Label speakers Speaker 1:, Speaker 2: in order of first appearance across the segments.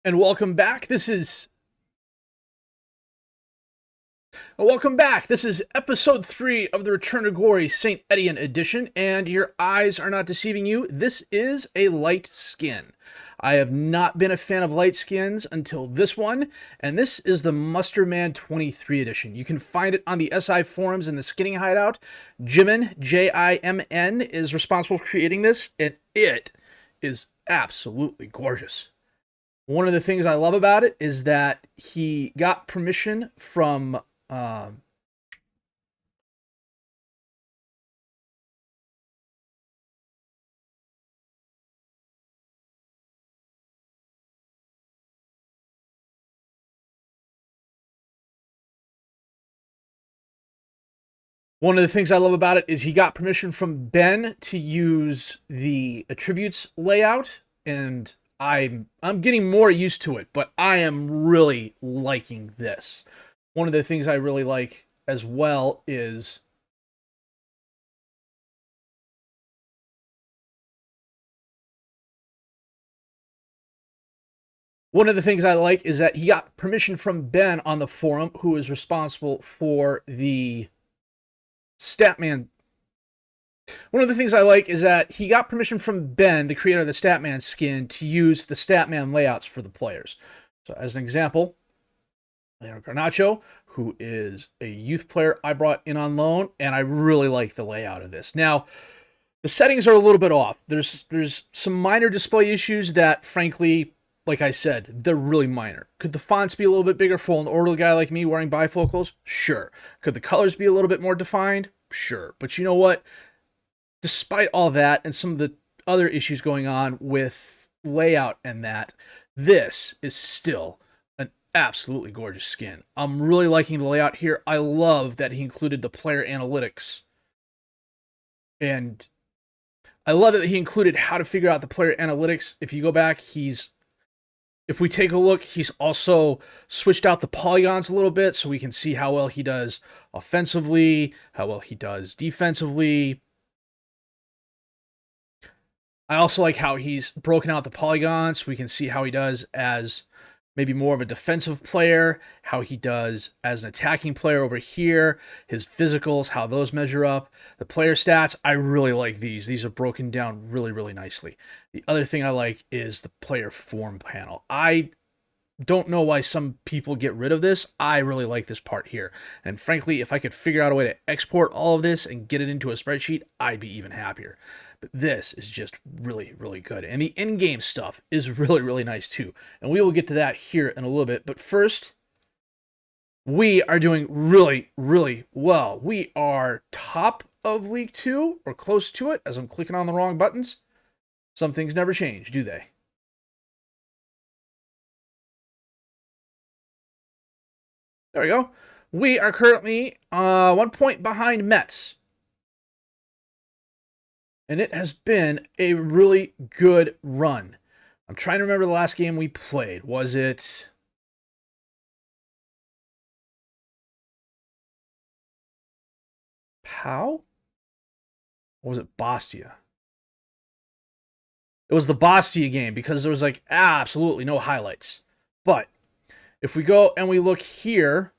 Speaker 1: And welcome back. This is episode 3 of the Return to Glory St. Étienne edition, and your eyes are not deceiving you. This is a light skin. I have not been a fan of light skins until this one, and this is the Musterman 23 edition. You can find it on the SI forums in the Skinning Hideout. Jimin, J-I-M-N, is responsible for creating this, and it is absolutely gorgeous. One of the things I love about it is that he got permission from one of the things I love about it is he got permission from Ben to use the attributes layout, and I'm getting more used to it, but I am really liking this. One of the things I really like as well is that he got permission from Ben on the forum, who is responsible for the Statman. One of the things I like is that he got permission from Ben, the creator of the Statman skin, to use the Statman layouts for the players. So as an example, Leonardo Garnacho, who is a youth player I brought in on loan, and I really like the layout of this. Now, the settings are a little bit off. There's some minor display issues that, frankly, like I said, they're really minor. Could the fonts be a little bit bigger for an older guy like me wearing bifocals? Sure. Could the colors be a little bit more defined? Sure. But you know what? Despite all that and some of the other issues going on with layout and that, this is still an absolutely gorgeous skin. I'm really liking the layout here. I love that he included the player analytics. And I love that he included how to figure out the player analytics. If you go back, if we take a look, he's also switched out the polygons a little bit so we can see how well he does offensively, how well he does defensively. I also like how he's broken out the polygons so we can see how he does as maybe more of a defensive player, how he does as an attacking player over here, his physicals, how those measure up. The player stats, I really like these. These are broken down really, really nicely. The other thing I like is the player form panel. I don't know why some people get rid of this. I really like this part here. And frankly, if I could figure out a way to export all of this and get it into a spreadsheet, I'd be even happier. But this is just really, really good. And the in-game stuff is really, really nice too. And we will get to that here in a little bit. But first, we are doing really, really well. We are top of League 2, or close to it, as I'm clicking on the wrong buttons. Some things never change, do they? There we go. We are currently 1 point behind Mets. And it has been a really good run. I'm trying to remember the last game we played. Was it Pau? Or was it Bastia? It was the Bastia game because there was like absolutely no highlights. But if we go and we look here,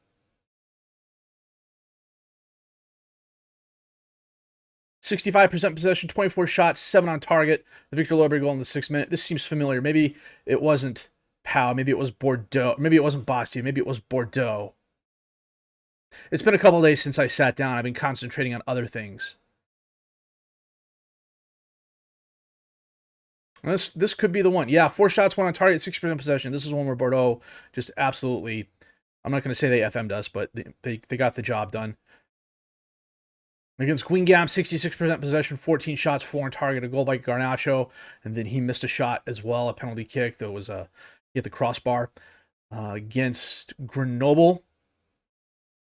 Speaker 1: .65% possession, 24 shots, 7 on target. The Victor Loberg goal in the 6th minute. This seems familiar. Maybe it wasn't Pau. Maybe it was Bordeaux. Maybe it wasn't Bastia. Maybe it was Bordeaux. It's been a couple days since I sat down. I've been concentrating on other things. This could be the one. Yeah, 4 shots, 1 on target, 6% possession. This is one where Bordeaux just absolutely, I'm not going to say they FM'd us, but they got the job done. Against Queen Gam, 66% possession, 14 shots, 4 on target, a goal by Garnacho, and then he missed a shot as well, a penalty kick that was he hit the crossbar. Against Grenoble,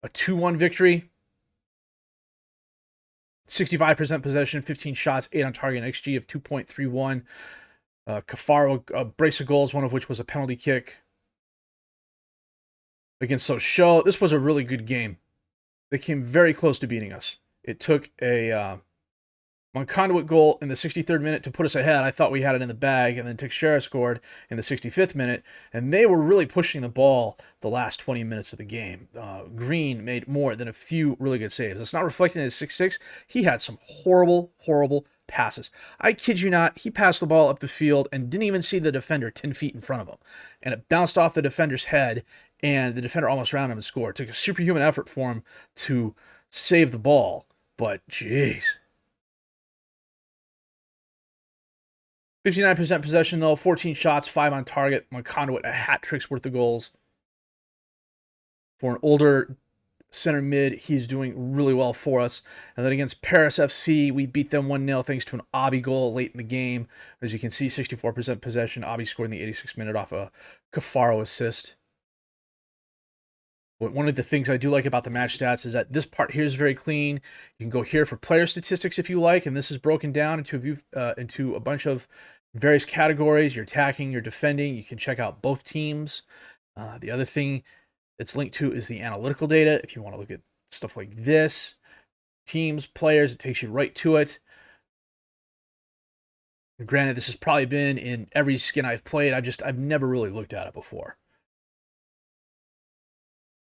Speaker 1: a 2-1 victory. 65% possession, 15 shots, 8 on target, an XG of 2.31. Cafaro, a brace of goals, one of which was a penalty kick. Against Sochaux, this was a really good game. They came very close to beating us. It took a One conduit goal in the 63rd minute to put us ahead. I thought we had it in the bag, and then Teixeira scored in the 65th minute, and they were really pushing the ball the last 20 minutes of the game. Green made more than a few really good saves. It's not reflected in his 6-6. He had some horrible, horrible passes. I kid you not, he passed the ball up the field and didn't even see the defender 10 feet in front of him, and it bounced off the defender's head, and the defender almost ran him and scored. It took a superhuman effort for him to save the ball, but jeez. 59% possession, though. 14 shots, 5 on target. Conduit, a hat trick's worth of goals. For an older center mid, he's doing really well for us. And then against Paris FC, we beat them 1-0 thanks to an Abi goal late in the game. As you can see, 64% possession. Abi scored in the 86th minute off a Cafaro assist. But one of the things I do like about the match stats is that this part here is very clean. You can go here for player statistics if you like, and this is broken down into a bunch of various categories. You're attacking, you're defending. You can check out both teams. The other thing it's linked to is the analytical data. If you want to look at stuff like this, teams, players, it takes you right to it. Granted, this has probably been in every skin I've played. I've never really looked at it before.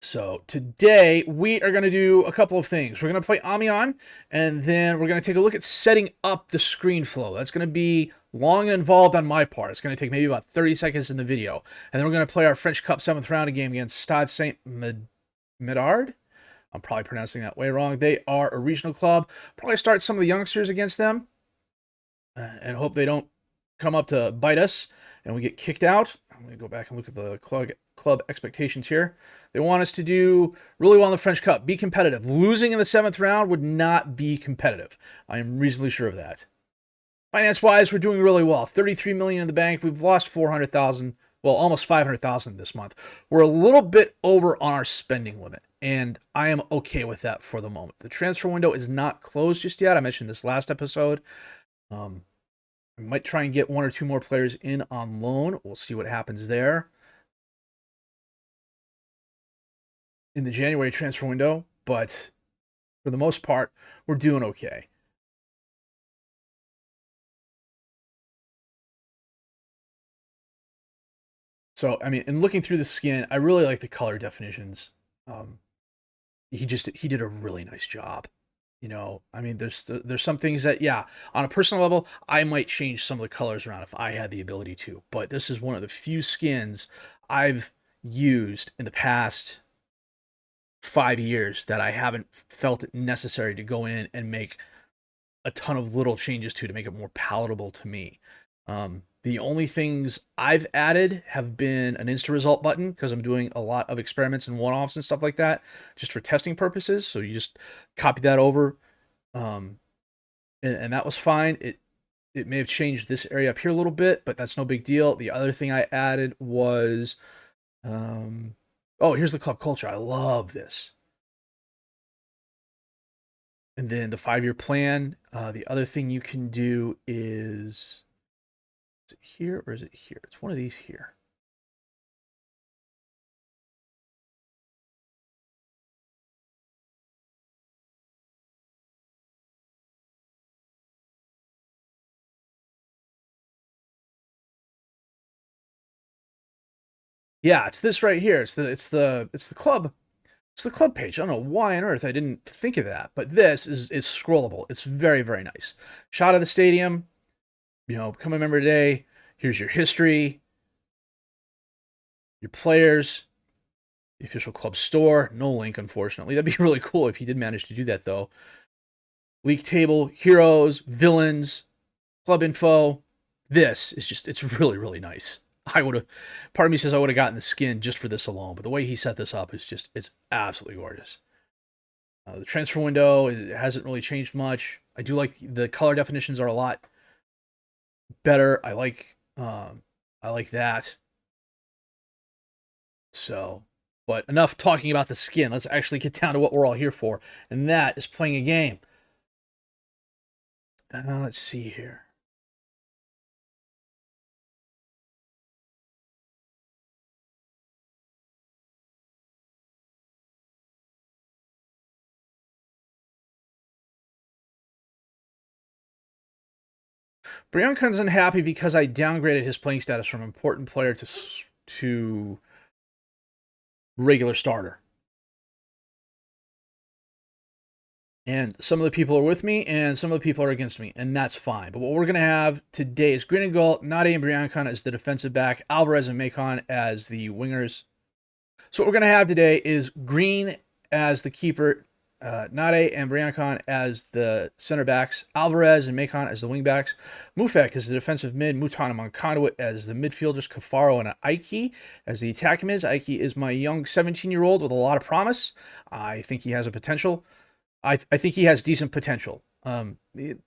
Speaker 1: So today we are going to do a couple of things. We're going to play Amiens, and then we're going to take a look at setting up the Screenflow. That's going to be long and involved on my part. It's going to take maybe about 30 seconds in the video. And then we're going to play our French Cup 7th round game against Stade Saint-Médard. I'm probably pronouncing that way wrong. They are a regional club. Probably start some of the youngsters against them and hope they don't come up to bite us and we get kicked out. I'm going to go back and look at the club expectations here. They want us to do really well in the French Cup, be competitive. Losing in the 7th round would not be competitive. I am reasonably sure of that. Finance-wise, we're doing really well. $33 million in the bank. We've lost $400,000, well, almost $500,000 this month. We're a little bit over on our spending limit, and I am okay with that for the moment. The transfer window is not closed just yet. I mentioned this last episode. We might try and get 1 or 2 more players in on loan. We'll see what happens there in the January transfer window, but for the most part, we're doing okay. So, I mean, in looking through the skin, I really like the color definitions. He did a really nice job. You know, I mean, there's some things that, yeah, on a personal level, I might change some of the colors around if I had the ability to. But this is one of the few skins I've used in the past 5 years that I haven't felt it necessary to go in and make a ton of little changes to make it more palatable to me. The only things I've added have been an Insta Result button because I'm doing a lot of experiments and one-offs and stuff like that just for testing purposes. So you just copy that over, and that was fine. It may have changed this area up here a little bit, but that's no big deal. The other thing I added was, oh, here's the club culture. I love this. And then the 5-year plan. The other thing you can do is it here or is it here? It's one of these here. Yeah, it's this right here. It's the club. It's the club page. I don't know why on earth I didn't think of that, but this is scrollable. It's very, very nice. Shot of the stadium. You know, become a member today. Here's your history, your players, the official club store. No link, unfortunately. That'd be really cool if you did manage to do that, though. League table, heroes, villains, club info. This is just, it's really, really nice. Part of me says I would have gotten the skin just for this alone, but the way he set this up is just, it's absolutely gorgeous. The transfer window, it hasn't really changed much. I do like the color definitions are a lot better. I like that. So, but enough talking about the skin. Let's actually get down to what we're all here for, and that is playing a game. Let's see here. Briancon's unhappy because I downgraded his playing status from important player to regular starter. And some of the people are with me, and some of the people are against me, and that's fine. But what we're going to have today is Green and Gold, Nade and Briancon as the defensive back, Alvarez and Macon as the wingers. So what we're going to have today is Green as the keeper, Nade and Briancon as the center backs, Alvarez and Macon as the wing backs, Mufek as the defensive mid, Mouton and Conduit as the midfielders, Cafaro and Aiki as the attacking mids. Aiki is my young 17-year-old with a lot of promise. I think he has a potential. I think he has decent potential. It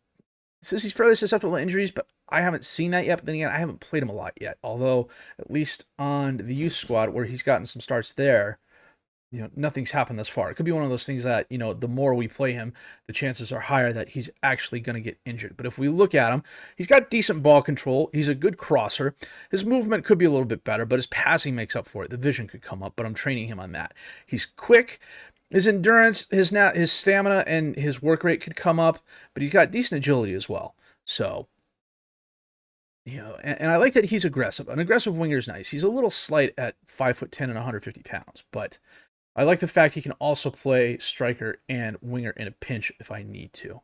Speaker 1: says he's fairly susceptible to injuries, but I haven't seen that yet. But then again, I haven't played him a lot yet. Although, at least on the youth squad, where he's gotten some starts there, nothing's happened thus far. It could be one of those things that, the more we play him, the chances are higher that he's actually going to get injured. But if we look at him, he's got decent ball control. He's a good crosser. His movement could be a little bit better, but his passing makes up for it. The vision could come up, but I'm training him on that. He's quick. His endurance, his stamina, and his work rate could come up, but he's got decent agility as well. So, and I like that he's aggressive. An aggressive winger is nice. He's a little slight at 5'10" and 150 pounds, but I like the fact he can also play striker and winger in a pinch if I need to.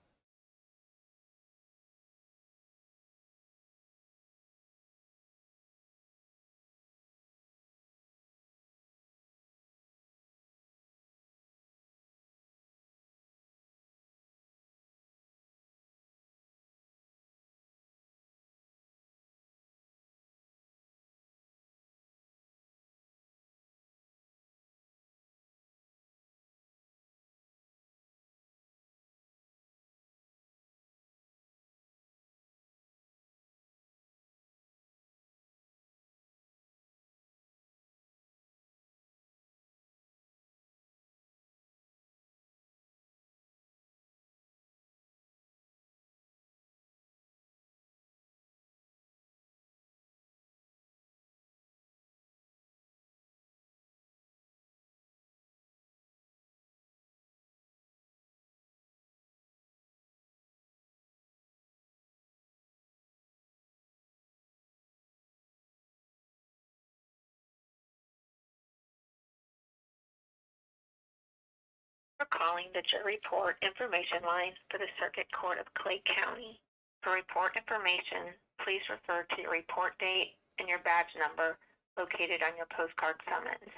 Speaker 2: Calling the jury report information line for the Circuit Court of Clay County. For report information, please refer to your report date and your badge number located on your postcard summons.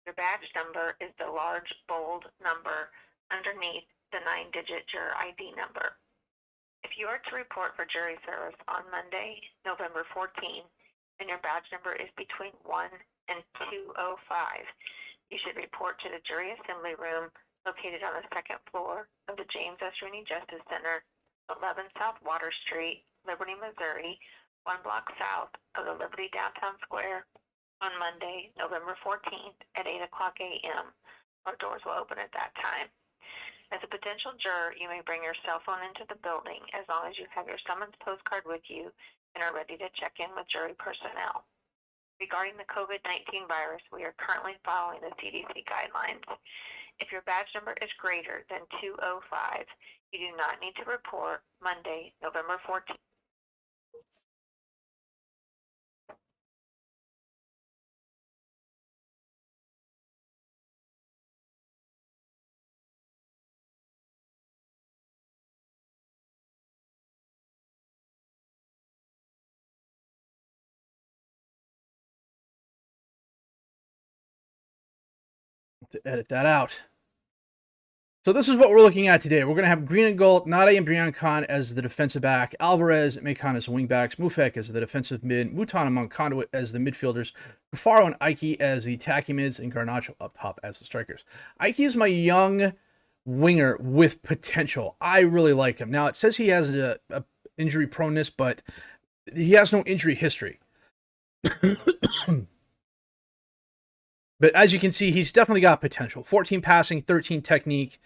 Speaker 2: Your badge number is the large, bold number underneath the 9-digit juror ID number. If you are to report for jury service on Monday, November 14th, and your badge number is between 1 and 2:05, you should report to the jury assembly room located on the second floor of the James S. Rooney Justice Center, 11 South Water Street, Liberty, Missouri, 1 block south of the Liberty Downtown Square, on Monday, November 14th at 8 o'clock a.m. Our doors will open at that time. As a potential juror, you may bring your cell phone into the building as long as you have your summons postcard with you and are ready to check in with jury personnel. Regarding the COVID-19 virus, we are currently following the CDC guidelines. If your badge number is greater than 205, you do not need to report Monday, November 14th.
Speaker 1: To edit that out. So this is what we're looking at today. We're going to have Green and Gold, Nade and Briancon as the defensive back, Alvarez and Macon as the wing backs, Mufek as the defensive mid, Mouton and Conduit as the midfielders, Cafaro and Aiki as the attacking mids, and Garnacho up top as the strikers. Aiki is my young winger with potential. I really like him. Now, it says he has a injury proneness, but he has no injury history. But as you can see, he's definitely got potential. 14 passing, 13 technique.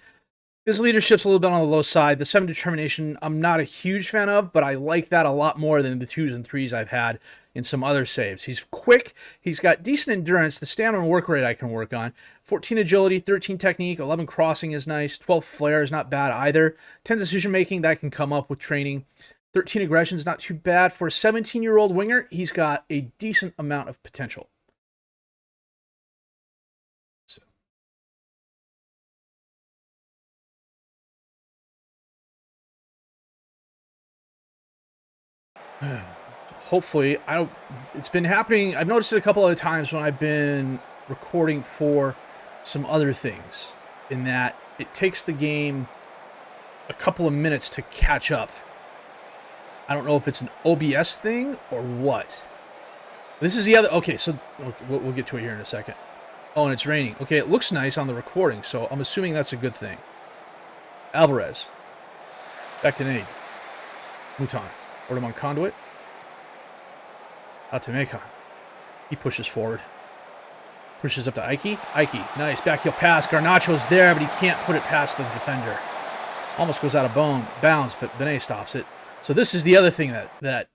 Speaker 1: His leadership's a little bit on the low side. The 7 determination, I'm not a huge fan of, but I like that a lot more than the 2s and 3s I've had in some other saves. He's quick. He's got decent endurance. The stamina and work rate I can work on. 14 agility, 13 technique, 11 crossing is nice. 12 flair is not bad either. 10 decision making, that can come up with training. 13 aggression is not too bad. For a 17-year-old winger, he's got a decent amount of potential. So. Hopefully, it's been happening. I've noticed it a couple of times when I've been recording for some other things, in that it takes the game a couple of minutes to catch up. I don't know if it's an OBS thing or what. This is the other... Okay, so we'll get to it here in a second. Oh, and it's raining. Okay, it looks nice on the recording, so I'm assuming that's a good thing. Alvarez. Back to Nade. Mouton. Orderman Conduit. Out to Macon. He pushes forward. Pushes up to Ike. Ike, nice. Backheel pass. Garnacho's there, but he can't put it past the defender. Almost goes out of bounds, but Benet stops it. So this is the other thing that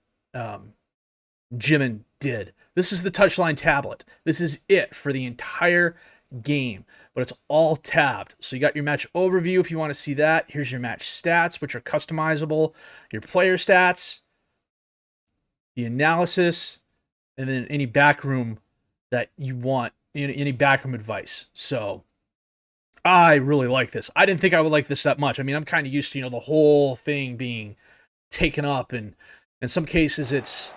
Speaker 1: Jimin did. This is the touchline tablet. This is it for the entire game, but it's all tabbed. So you got your match overview if you want to see that. Here's your match stats, which are customizable. Your player stats, the analysis, and then any backroom that you want, any backroom advice. So I really like this. I didn't think I would like this that much. I mean, I'm kind of used to, the whole thing being taken up, and in some cases it's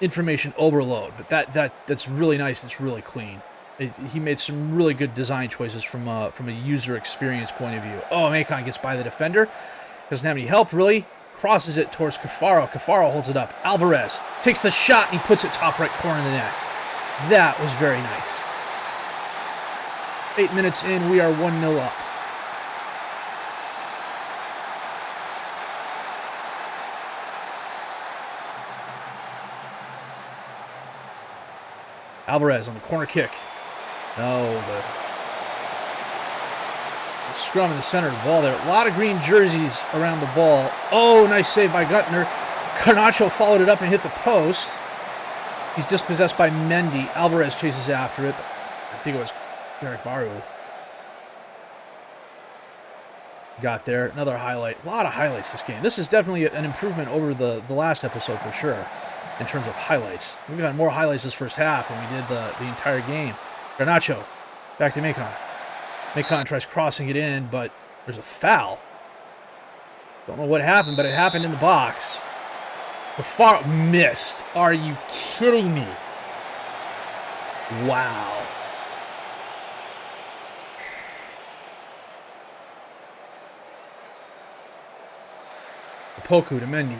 Speaker 1: information overload, but that's really nice. It's really clean. He made some really good design choices from a user experience point of view. Oh, Macon gets by the defender. Doesn't have any help, really. Crosses it towards Cafaro. Cafaro holds it up. Alvarez takes the shot, and he puts it top right corner of the net. That was very nice. 8 minutes in, we are 1-0 up. Alvarez on the corner kick. No, the scrum in the center of the ball there. A lot of green jerseys around the ball. Oh, nice save by Guttner. Garnacho followed it up and hit the post. He's dispossessed by Mendy. Alvarez chases after it. I think it was Garrick Baru. Got there. Another highlight. A lot of highlights this game. This is definitely an improvement over the last episode for sure, in terms of highlights. We've got more highlights this first half than we did the entire game. Garnacho. Back to Macon. Macon tries crossing it in, but there's a foul. Don't know what happened, but it happened in the box. The far missed. Are you kidding me? Wow. Poku to Mendy.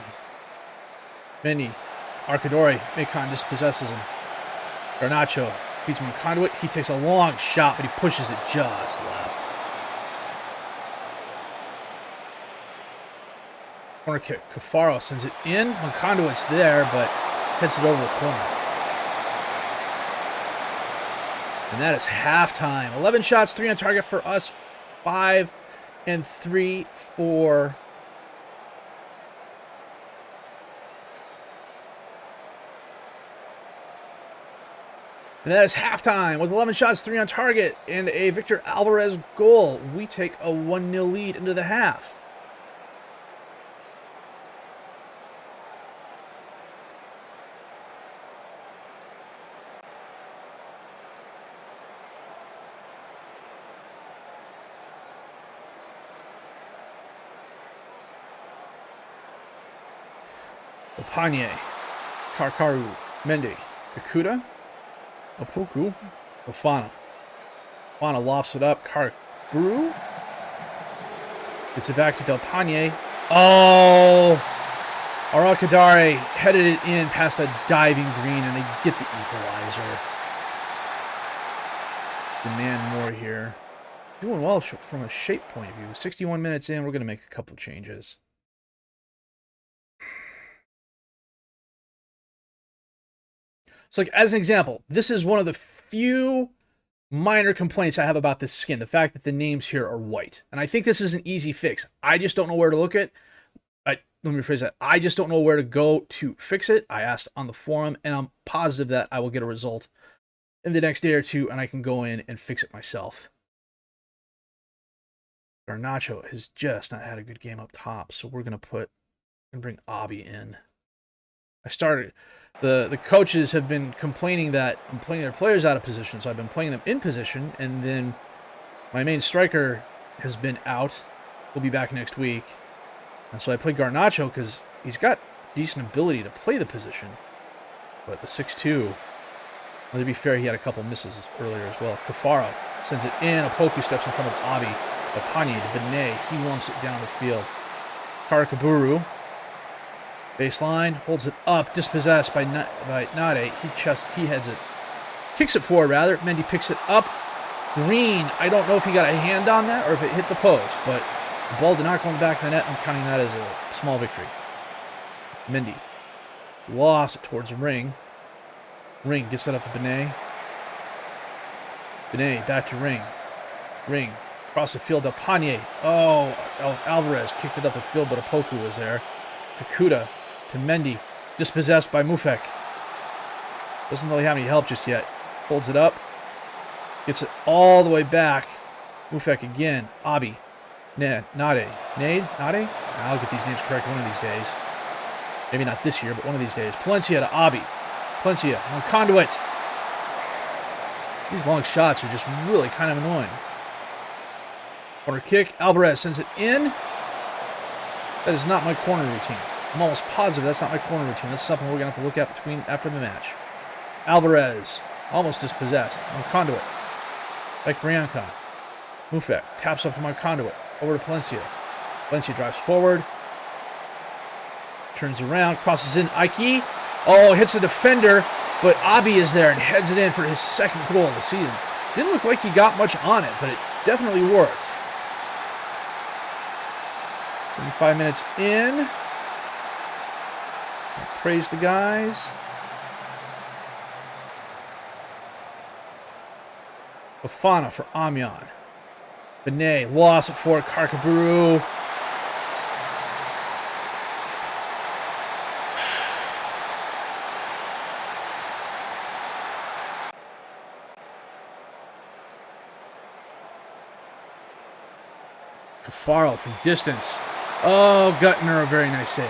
Speaker 1: Mendy. Arcadori. Macon dispossesses him. Garnacho beats him on conduit. He takes a long shot, but he pushes it just left. Corner kick. Cafaro sends it in. Conduit's there, but hits it over the corner. And that is halftime. 11 shots, 3 on target for us. 5 and 3 for... And that is halftime with 11 shots, 3 on target, and a Victor Alvarez goal. We take a 1-0 lead into the half. Opanye, Karkaru, Mendy, Kakuta, Opoku, Ofana. Ofana lofts it up. Karkaru gets it back to Del Panye. Oh! Aralcadare headed it in past a diving green, and they get the equalizer. Demand more here. Doing well from a shape point of view. 61 minutes in, we're going to make a couple changes. So, like, as an example, this is one of the few minor complaints I have about this skin. The fact that the names here are white. And I think this is an easy fix. I just don't know where to look at. Let me rephrase that. I just don't know where to go to fix it. I asked on the forum, and I'm positive that I will get a result in the next day or two, and I can go in and fix it myself. Garnacho has just not had a good game up top, so we're going to put and bring Abi in. The coaches have been complaining that I'm playing their players out of position, so I've been playing them in position, and then my main striker has been out. He'll be back next week. And so I play Garnacho because he's got decent ability to play the position. But the 6'2", to be fair, he had a couple misses earlier as well. Cafaro sends it in. Opoku steps in front of Abi. Apanye to Benet. He lumps it down the field. Karakaburu. Baseline. Holds it up. Dispossessed by Nade. He heads it. Kicks it forward, rather. Mendy picks it up. Green. I don't know if he got a hand on that or if it hit the post, but the ball did not go in the back of the net. I'm counting that as a small victory. Mendy. Lost it towards the ring. Ring gets it up to Benet. Benet back to Ring. Ring. Across the field to Apanye. Oh, Alvarez kicked it up the field, but Opoku was there. Kakuta to Mendy. Dispossessed by Mufek. Doesn't really have any help just yet. Holds it up. Gets it all the way back. Mufek again. Abi. Nade. Nade? I'll get these names correct one of these days. Maybe not this year, but one of these days. Palencia to Abi. Palencia on conduit. These long shots are just really kind of annoying. Corner kick. Alvarez sends it in. That is not my corner routine. I'm almost positive that's not my corner routine. That's something we're going to have to look at after the match. Alvarez. Almost dispossessed. On conduit. Back to Riancon. Mufek taps up to my conduit. Over to Palencia. Palencia drives forward. Turns around. Crosses in. Aiki. Oh, hits a defender. But Abi is there and heads it in for his second goal of the season. Didn't look like he got much on it, but it definitely worked. 75 minutes in. Praise the guys. Bafana for Amian. Benet lost it for Karkaburu. Cafaro from distance. Oh, Guttner, a very nice save.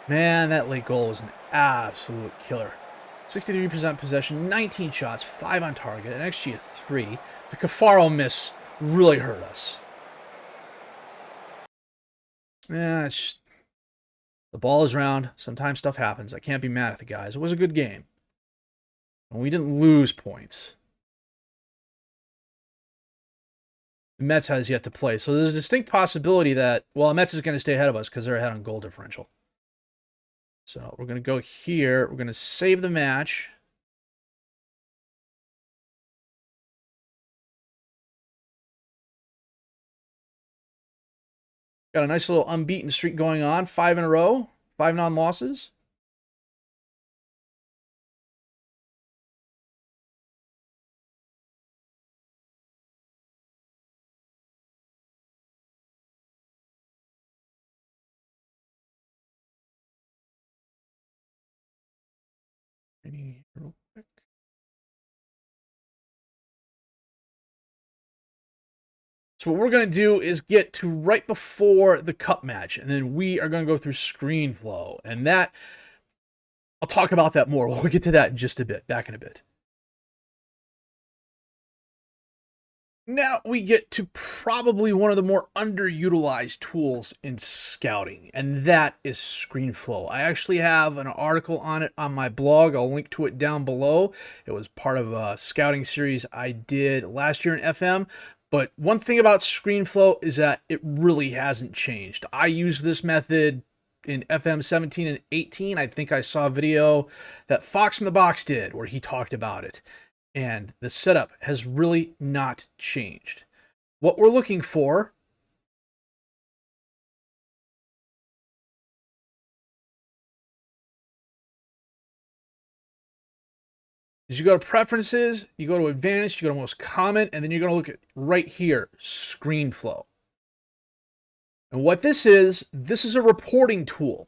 Speaker 1: Man, that late goal was an absolute killer. 63% possession, 19 shots, 5 on target, an XG of 3. The Cafaro miss really hurt us. Yeah, the ball is round. Sometimes stuff happens. I can't be mad at the guys. It was a good game. And we didn't lose points. The Mets has yet to play. So there's a distinct possibility that, well, Mets is going to stay ahead of us because they're ahead on goal differential. So we're going to go here. We're going to save the match. Got a nice little unbeaten streak going on. 5 in a row. 5 non-losses. Real quick. So what we're going to do is get to right before the cup match, and then we are going to go through Screenflow. And that, I'll talk about that more. We'll get to that in just a bit, back in a bit. Now we get to probably one of the more underutilized tools in scouting, and that is Screenflow. I actually have an article on it on my blog. I'll link to it down below. It was part of a scouting series I did last year in FM. But one thing about Screenflow is that it really hasn't changed. I use this method in FM17 and 18. I think I saw a video that Fox in the Box did where he talked about it. And the setup has really not changed. What we're looking for is you go to Preferences, you go to Advanced, you go to Most Common, and then you're going to look at right here, Screenflow. And what this is a reporting tool.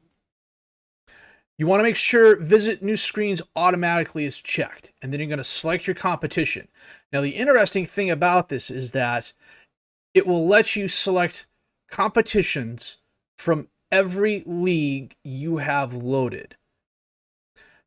Speaker 1: You want to make sure visit new screens automatically is checked, and then you're going to select your competition. Now, the interesting thing about this is that it will let you select competitions from every league you have loaded.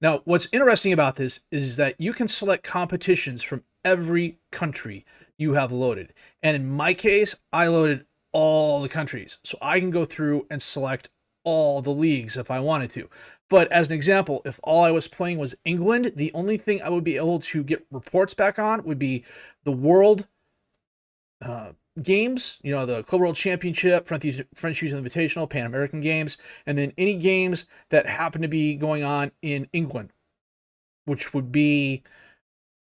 Speaker 1: Now, what's interesting about this is that you can select competitions from every country you have loaded. And in my case, I loaded all the countries. So I can go through and select all the leagues if I wanted to. But as an example, if all I was playing was England, the only thing I would be able to get reports back on would be the World games, you know, the Club World Championship, French Youth Invitational, Pan American Games, and then any games that happen to be going on in England, which would be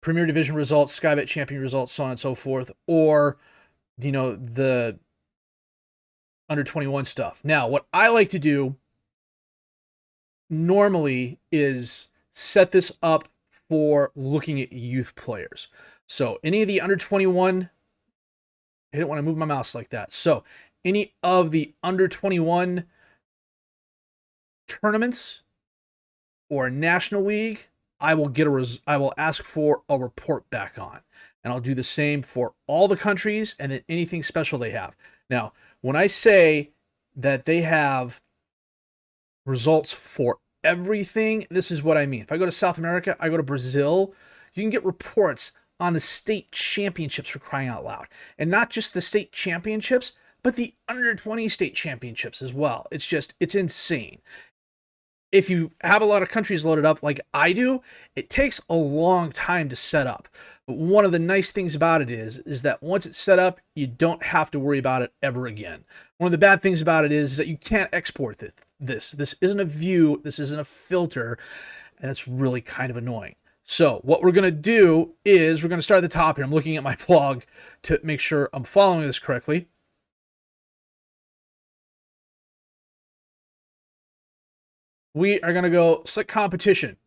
Speaker 1: Premier Division results, Sky Bet Champion results, so on and so forth, or, you know, the under 21 stuff. Now, what I like to do normally is set this up for looking at youth players. So any of the under 21, I didn't want to move my mouse like that. So any of the under 21 tournaments or National League, I will ask for a report back on. And I'll do the same for all the countries and then anything special they have. Now, when I say that they have results for everything, this is what I mean. If I go to South America, I go to Brazil, you can get reports on the state championships, for crying out loud. And not just the state championships, but the under 20 state championships as well. It's insane. If you have a lot of countries loaded up like I do, it takes a long time to set up. But one of the nice things about it is that once it's set up, you don't have to worry about it ever again. One of the bad things about it is that you can't export this. This isn't a view, this isn't a filter, and it's really kind of annoying. So what we're going to do is we're going to start at the top here. I'm looking at my blog to make sure I'm following this correctly. We are going to go select competition.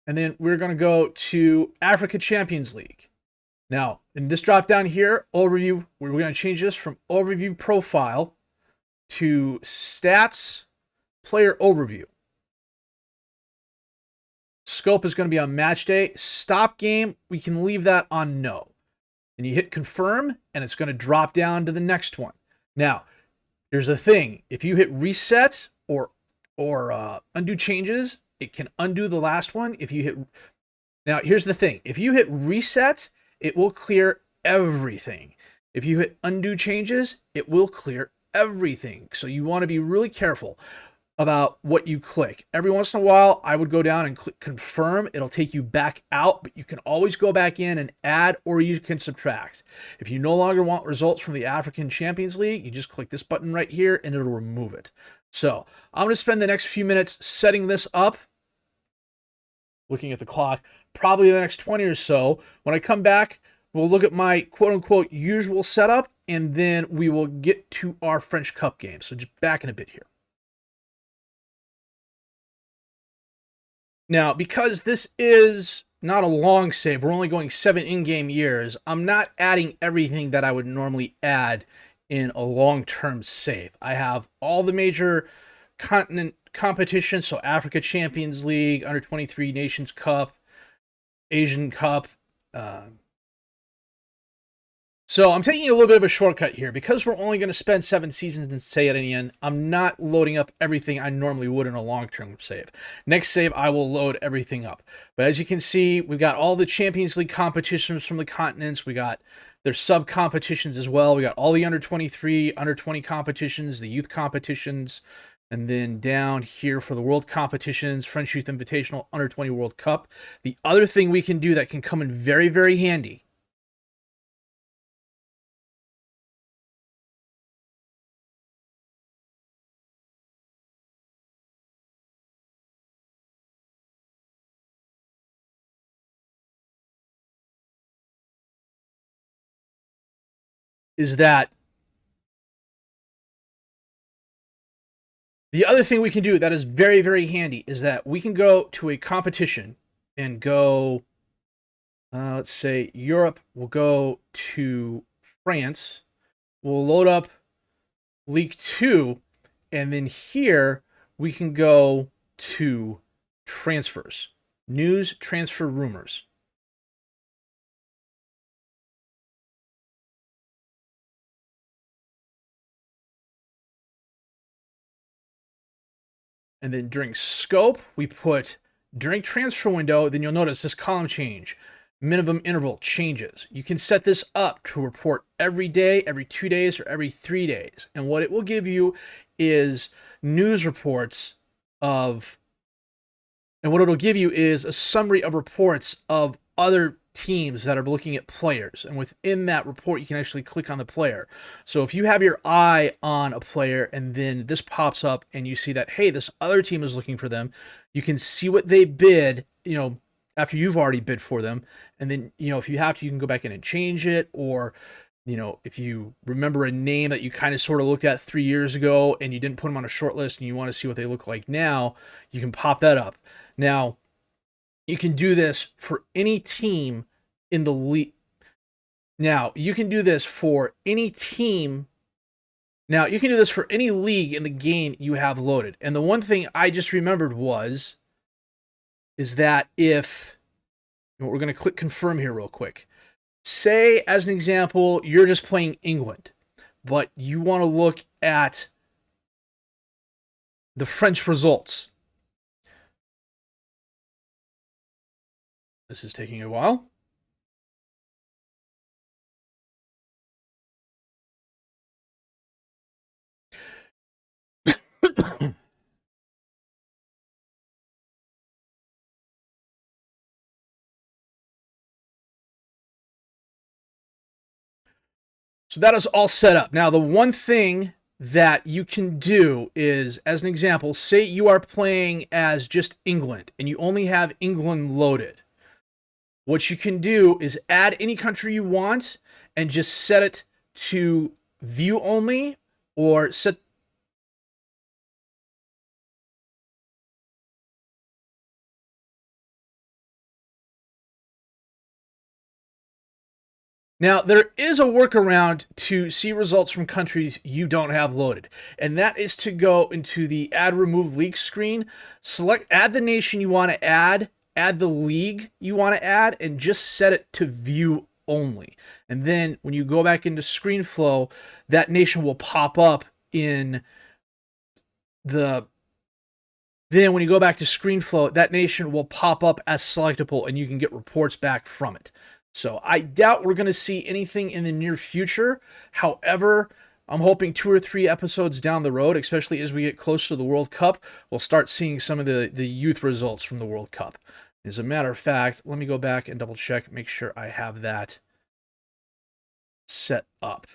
Speaker 1: And then we're going to go to Africa Champions League. Now, in this drop down here, overview, we're going to change this from overview profile to stats player overview. Scope is going to be on match day. Stop game, we can leave that on no. And you hit confirm, and it's going to drop down to the next one. Now, here's the thing. If you hit reset or undo changes, it can undo the last one. Now, here's the thing. If you hit reset, it will clear everything. If you hit undo changes, it will clear everything. So you want to be really careful about what you click. Every once in a while, I would go down and click confirm. It'll take you back out, but you can always go back in and add, or you can subtract. If you no longer want results from the African Champions League, you just click this button right here and it'll remove it. So I'm going to spend the next few minutes setting this up, looking at the clock, probably the next 20 or so. When I come back, we'll look at my quote-unquote usual setup, and then we will get to our French Cup game. So just back in a bit here. Now, because this is not a long save, we're only going 7 in-game years, I'm not adding everything that I would normally add in a long-term save. I have all the major continent competitions, so Africa Champions League, Under 23 Nations Cup, Asian Cup. So I'm taking a little bit of a shortcut here. Because we're only going to spend 7 seasons in Say at the end, I'm not loading up everything I normally would in a long-term save. Next save, I will load everything up. But as you can see, we've got all the Champions League competitions from the continents. We got their sub-competitions as well. We got all the under 23, under 20 competitions, the youth competitions, and then down here for the world competitions, French Youth Invitational, under 20 World Cup. The other thing we can do that can come in very, very handy is that the other thing we can do that is very, very handy is that we can go to a competition and go, let's say Europe. We'll go to France. We'll load up League 2, and then here we can go to transfers, news, transfer, rumors. And then during scope, we put during transfer window, then you'll notice this column change. Minimum interval changes. You can set this up to report every day, every 2 days, or every 3 days. And what it will give you is news reports of, and what it'll give you is a summary of reports of other teams that are looking at players. And within that report, you can actually click on the player. So if you have your eye on a player and then this pops up and you see that, hey, this other team is looking for them, you can see what they bid, after you've already bid for them. And then, if you have to, you can go back in and change it. Or, if you remember a name that you kind of sort of looked at 3 years ago and you didn't put them on a short list and you want to see what they look like now, you can pop that up. Now, you can do this for any team in the league. Now, you can do this for any team. Now, you can do this for any league in the game you have loaded. And the one thing I just remembered is that if, we're going to click confirm here real quick. Say, as an example, you're just playing England, but you want to look at the French results. This is taking a while. So that is all set up. Now, the one thing that you can do is, as an example, say you are playing as just England and you only have England loaded. What you can do is add any country you want and just set it to view only, or set. Now, there is a workaround to see results from countries you don't have loaded, and that is to go into the Add Remove League screen, add the nation you want to add the league you want to add, and just set it to view only. And then when you go back into Screenflow, that nation will pop up in the... Then when you go back to Screenflow, that nation will pop up as selectable, and you can get reports back from it. So I doubt we're going to see anything in the near future. However, I'm hoping 2 or 3 episodes down the road, especially as we get closer to the World Cup, we'll start seeing some of the youth results from the World Cup. As a matter of fact, let me go back and double check, make sure I have that set up.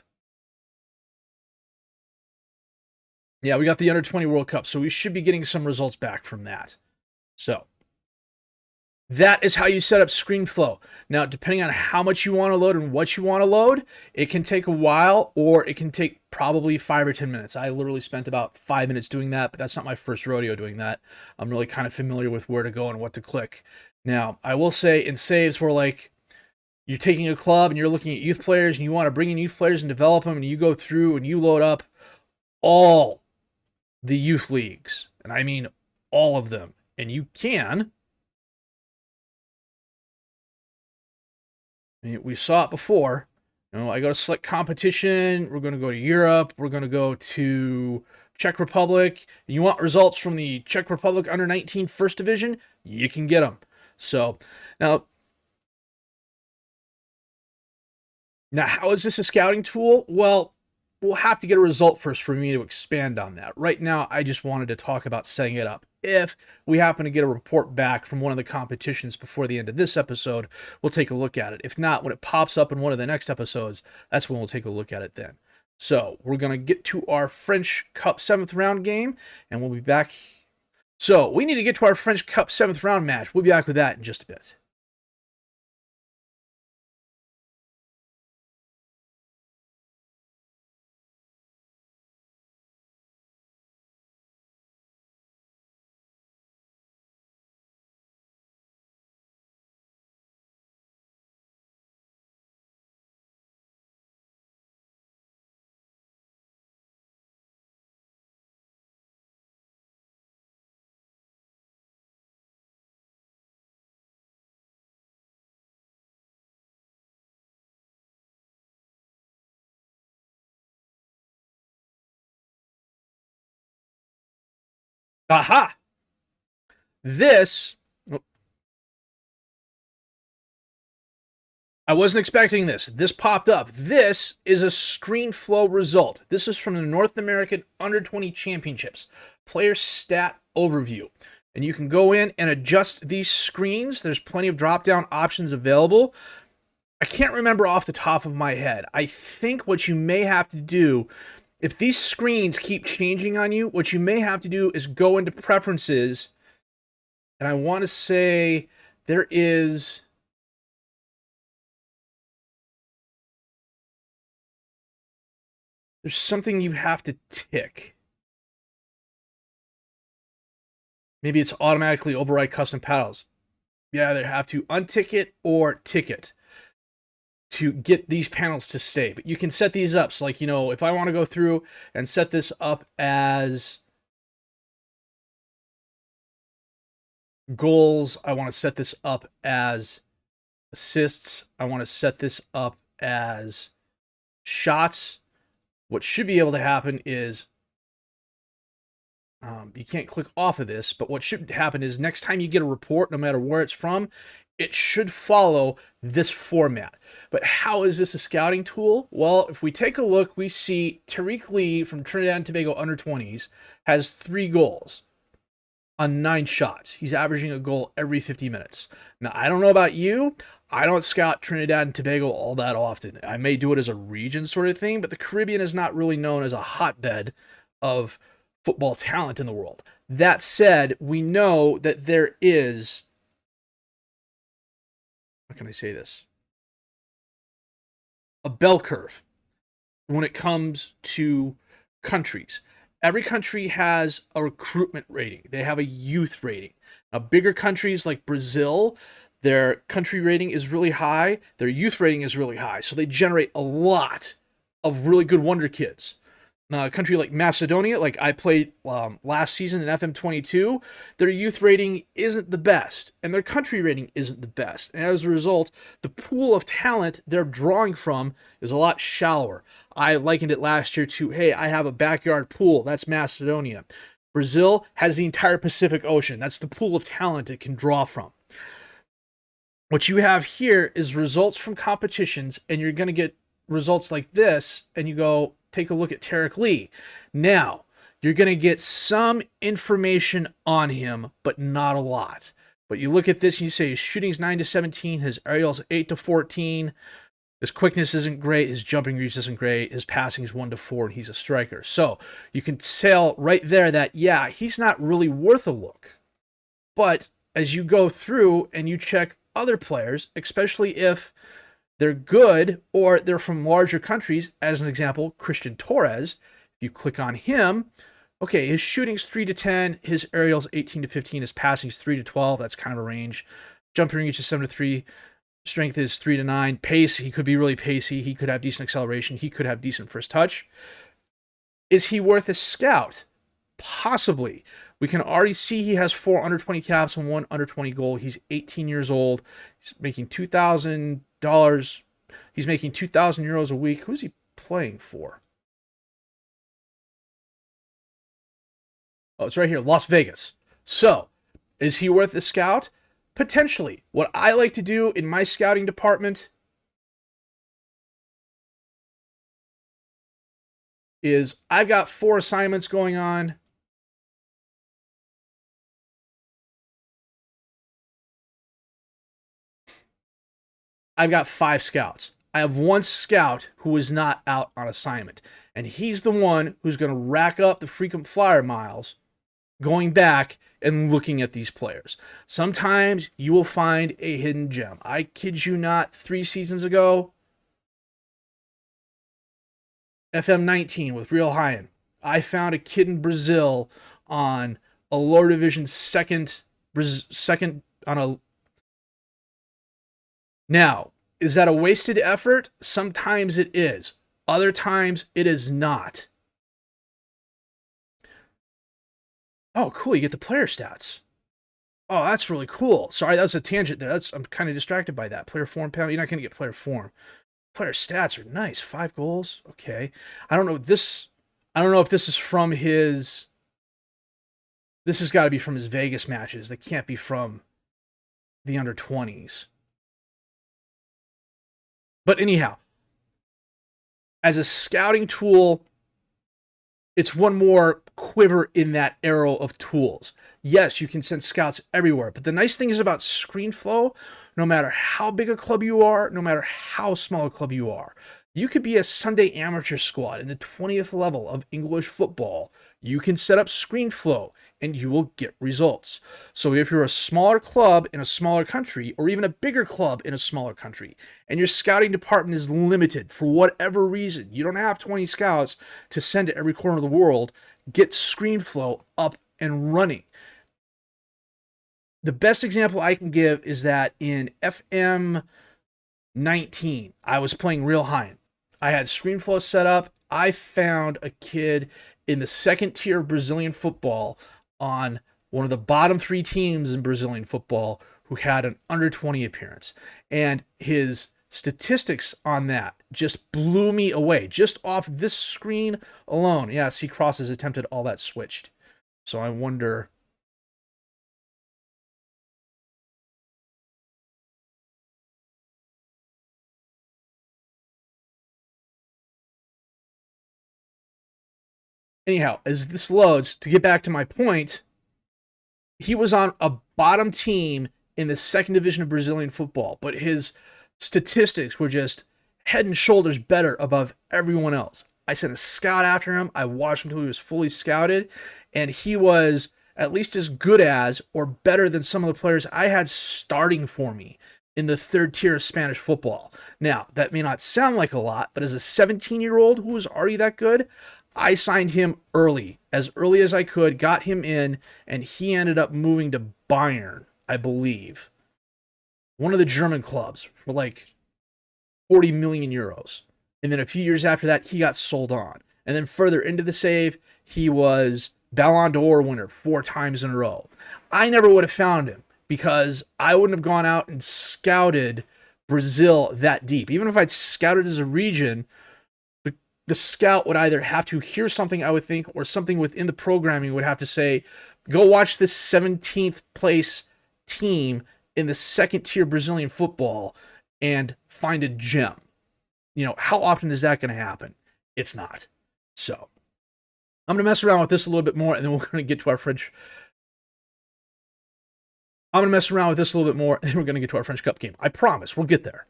Speaker 1: Yeah, we got the Under-20 World Cup, so we should be getting some results back from that. So that is how you set up Screenflow. Now, depending on how much you want to load and what you want to load, it can take a while, or it can take probably 5 or 10 minutes. I literally spent about 5 minutes doing that, but that's not my first rodeo doing that. I'm really kind of familiar with where to go and what to click. Now, I will say in saves where, like, you're taking a club and you're looking at youth players and you want to bring in youth players and develop them, and you go through and you load up all the youth leagues, and I mean all of them, and you can. We saw it before. I go to select competition. We're going to go to Europe. We're going to go to Czech Republic. And you want results from the Czech Republic Under-19 First Division? You can get them. So now how is this a scouting tool? Well, we'll have to get a result first for me to expand on that. Right now, I just wanted to talk about setting it up. If we happen to get a report back from one of the competitions before the end of this episode, we'll take a look at it. If not, when it pops up in one of the next episodes, that's when we'll take a look at it then. So we're going to get to our French Cup 7th round game, and we'll be back. So we need to get to our French Cup 7th round match. We'll be back with that in just a bit. Aha! This, I wasn't expecting this. This popped up. This is a Screenflow result. This is from the North American Under-20 Championships. Player stat overview. And you can go in and adjust these screens. There's plenty of drop-down options available. I can't remember off the top of my head. I think what you may have to do, if these screens keep changing on you, what you may have to do is go into preferences. And I want to say there's something you have to tick. Maybe it's automatically override custom paddles. You either have to untick it or tick it to get these panels to stay. But you can set these up. So like, if I want to go through and set this up as goals, I want to set this up as assists, I want to set this up as shots. What should be able to happen is you can't click off of this, but what should happen is next time you get a report, no matter where it's from, it should follow this format. But how is this a scouting tool? Well, if we take a look, we see Tariq Lee from Trinidad and Tobago Under-20s has 3 goals on 9 shots. He's averaging a goal every 50 minutes. Now, I don't know about you. I don't scout Trinidad and Tobago all that often. I may do it as a region sort of thing, but the Caribbean is not really known as a hotbed of football talent in the world. That said, we know that there is, how can I say this? A bell curve when it comes to countries. Every country has a recruitment rating. They have a youth rating. Now, bigger countries like Brazil, their country rating is really high. Their youth rating is really high. So they generate a lot of really good wonder kids. Now, a country like Macedonia, like I played last season in FM22, their youth rating isn't the best, and their country rating isn't the best. And as a result, the pool of talent they're drawing from is a lot shallower. I likened it last year to, hey, I have a backyard pool. That's Macedonia. Brazil has the entire Pacific Ocean. That's the pool of talent it can draw from. What you have here is results from competitions, and you're going to get results like this, and you go, take a look at Tariq Lee. Now, you're going to get some information on him, but not a lot. But you look at this and you say his shooting's 9-17, his aerials 8-14, his quickness isn't great, his jumping reach isn't great, his passing is 1-4, and he's a striker. So you can tell right there that, yeah, he's not really worth a look. But as you go through and you check other players, especially if they're good or they're from larger countries, as an example, Christian Torres, if you click on him, okay, his shooting's 3-10, his aerial's 18-15, his passing's 3-12, that's kind of a range. Jumping reach is 7-3, strength is 3-9, pace, he could be really pacey, he could have decent acceleration, he could have decent first touch. Is he worth a scout? Possibly. We can already see he has 4 under-20 caps and 1 under-20 goal. He's 18 years old. He's making $2,000. He's making 2,000 euros a week. Who's he playing for? Oh, it's right here, Las Vegas. So, is he worth a scout? Potentially. What I like to do in my scouting department is I've got 4 assignments going on. I've got 5 scouts. I have 1 scout who is not out on assignment. And he's the one who's going to rack up the frequent flyer miles going back and looking at these players. Sometimes you will find a hidden gem. I kid you not, 3 seasons ago, FM19 with Real High-End, I found a kid in Brazil on a lower division second on a... Now, is that a wasted effort? Sometimes it is. Other times it is not. Oh, cool. You get the player stats. Oh, that's really cool. Sorry, that's a tangent there. I'm kind of distracted by that. Player form panel. You're not going to get player form. Player stats are nice. 5 goals. Okay. I don't know if this is from his This has got to be from his Vegas matches. That can't be from the under 20s. But anyhow, as a scouting tool, it's one more quiver in that arrow of tools. Yes, you can send scouts everywhere, but the nice thing is about Screenflow, no matter how big a club you are, no matter how small a club you are, you could be a Sunday amateur squad in the 20th level of English football. You can set up Screenflow and you will get results. So if you're a smaller club in a smaller country, or even a bigger club in a smaller country, and your scouting department is limited for whatever reason, you don't have 20 scouts to send to every corner of the world, get Screenflow up and running. The best example I can give is that in FM19, I was playing real high. I had Screenflow set up. I found a kid in the second tier of Brazilian football on one of the bottom 3 teams in Brazilian football who had an under 20 appearance. And his statistics on that just blew me away. Just off this screen alone. Yeah, see, crosses attempted, all that switched. So I wonder... Anyhow, as this loads, to get back to my point, he was on a bottom team in the second division of Brazilian football, but his statistics were just head and shoulders better above everyone else. I sent a scout after him. I watched him until he was fully scouted, and he was at least as good as or better than some of the players I had starting for me in the third tier of Spanish football. Now, that may not sound like a lot, but as a 17-year-old who was already that good, I signed him early as I could, got him in, and he ended up moving to Bayern, I believe. One of the German clubs for like 40 million euros. And then a few years after that, he got sold on. And then further into the save, he was Ballon d'Or winner 4 times in a row. I never would have found him because I wouldn't have gone out and scouted Brazil that deep. Even if I'd scouted as a region, the scout would either have to hear something, I would think, or something within the programming would have to say, go watch this 17th place team in the second tier Brazilian football and find a gem. You know, how often is that going to happen? It's not. So I'm going to mess around with this a little bit more, and then we're going to get to our French. I'm going to mess around with this a little bit more, and then we're going to get to our French Cup game. I promise, we'll get there.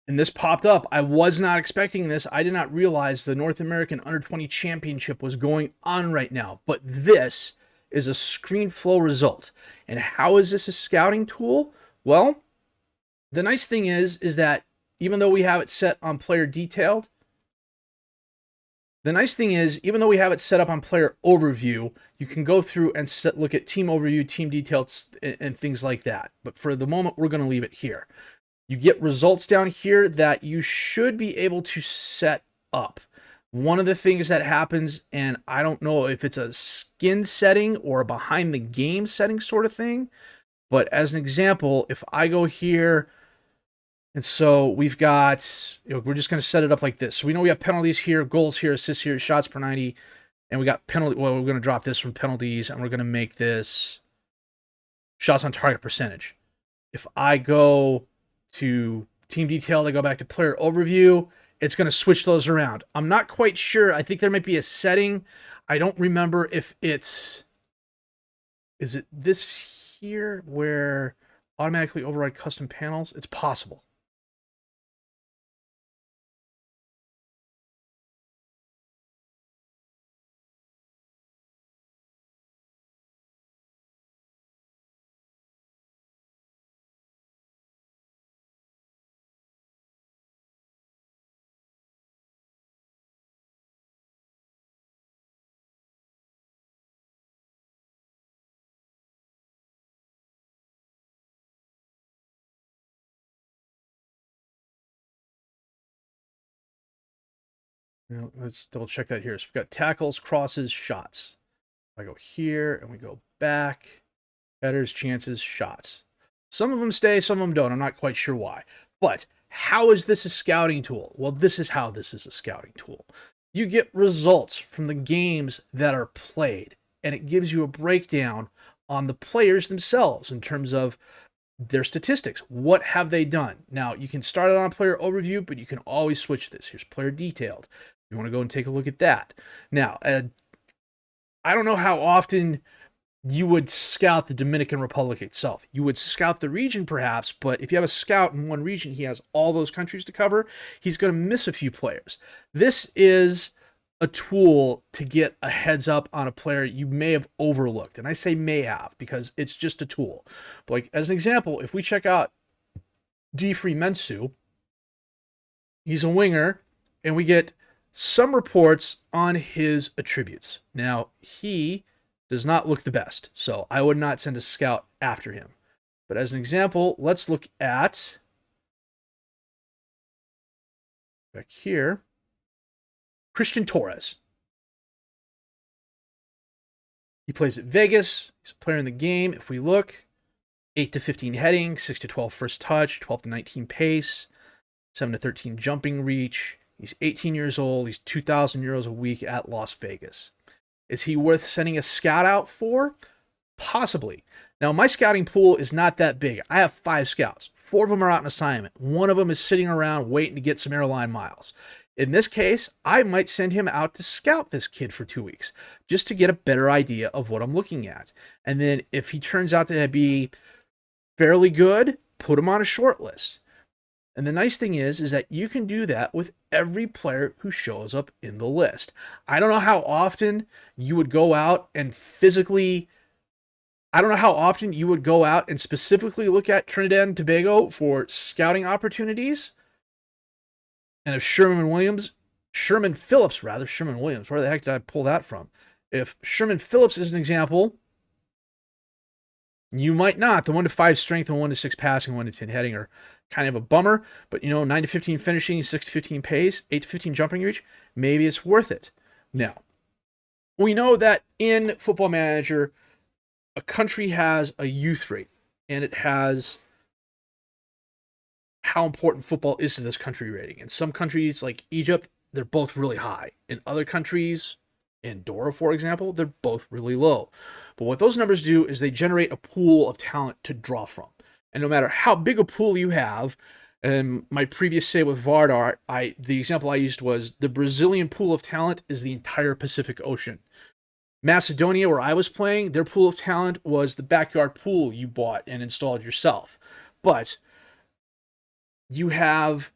Speaker 1: And this popped up. I was not expecting this. I did not realize the North American Under-20 Championship was going on right now. But this is a Screenflow result. And how is this a scouting tool? Well, the nice thing is that even though we have it set on player detailed, even though we have it set up on player overview, you can go through and look at team overview, team details, and things like that. But for the moment, we're going to leave it here. You get results down here that you should be able to set up. One of the things that happens, and I don't know if it's a skin setting or a behind the game setting sort of thing, but as an example, if I go here, and so we've got, we're just going to set it up like this. So we know we have penalties here, goals here, assists here, shots per 90, and we got penalty. Well, we're going to drop this from penalties, and we're going to make this shots on target percentage. If I go to team detail, I go back to player overview, it's going to switch those around. I'm not quite sure. I think there might be a setting. I don't remember if it's, is it this here where automatically override custom panels? It's possible. Let's double check that here. So we've got tackles, crosses, shots. I go here and we go back. Headers, chances, shots. Some of them stay, some of them don't. I'm not quite sure why. But how is this a scouting tool? Well, this is how this is a scouting tool. You get results from the games that are played, and it gives you a breakdown on the players themselves in terms of their statistics. What have they done? Now, you can start it on player overview, but you can always switch this. Here's player detailed. You want to go and take a look at that. Now, I don't know how often you would scout the Dominican Republic itself. You would scout the region perhaps, but if you have a scout in one region, he has all those countries to cover, he's going to miss a few players. This is a tool to get a heads up on a player you may have overlooked. And I say may have because it's just a tool. But like as an example, if we check out Difri Mensu, he's a winger, and we get some reports on his attributes. Now, he does not look the best, so I would not send a scout after him. But as an example, let's look at back here, Christian Torres. He plays at Vegas. He's a player in the game. If we look, 8 to 15 heading, 6 to 12 first touch, 12 to 19 pace, 7 to 13 jumping reach. He's 18 years old. He's €2,000 a week at Las Vegas. Is he worth sending a scout out for? Possibly. Now, my scouting pool is not that big. I have 5 scouts. 4 of them are out on assignment. 1 of them is sitting around waiting to get some airline miles. In this case, I might send him out to scout this kid for 2 weeks just to get a better idea of what I'm looking at. And then if he turns out to be fairly good, put him on a short list. And the nice thing is that you can do that with every player who shows up in the list. I don't know how often you would go out and specifically look at Trinidad and Tobago for scouting opportunities. And if Sherman Williams, where the heck did I pull that from? If Sherman Phillips is an example, you might not. The 1 to 5 strength and 1 to 6 passing, 1 to 10 heading are kind of a bummer, but 9 to 15 finishing, 6 to 15 pace, 8 to 15 jumping reach, maybe it's worth it. Now, we know that in Football Manager, a country has a youth rate, and it has how important football is to this country rating. In some countries like Egypt, they're both really high. In other countries, Andorra, for example, they're both really low. But what those numbers do is they generate a pool of talent to draw from. And no matter how big a pool you have, and my previous say with Vardar, the example I used was the Brazilian pool of talent is the entire Pacific Ocean. Macedonia, where I was playing, their pool of talent was the backyard pool you bought and installed yourself. But you have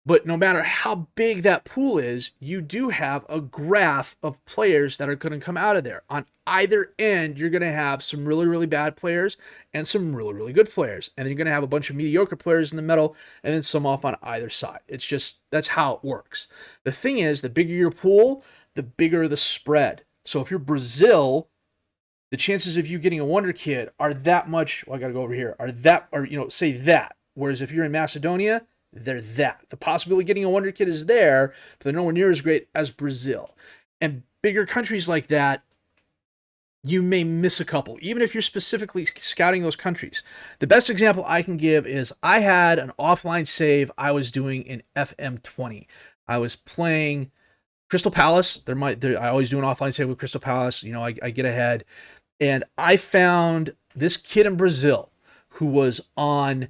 Speaker 1: But no matter how big that pool is, you do have a graph of players that are going to come out of there. On either end, you're going to have some really, really bad players and some really, really good players. And then you're going to have a bunch of mediocre players in the middle and then some off on either side. It's just, that's how it works. The thing is, the bigger your pool, the bigger the spread. So if you're Brazil, the chances of you getting a wonder kid are that much, well, I got to go over here, say that. Whereas if you're in Macedonia, they're that. The possibility of getting a wonder kid is there, but they're nowhere near as great as Brazil. And bigger countries like that, you may miss a couple, even if you're specifically scouting those countries. The best example I can give is I had an offline save I was doing in FM20. I was playing Crystal Palace. I always do an offline save with Crystal Palace. I get ahead. And I found this kid in Brazil who was on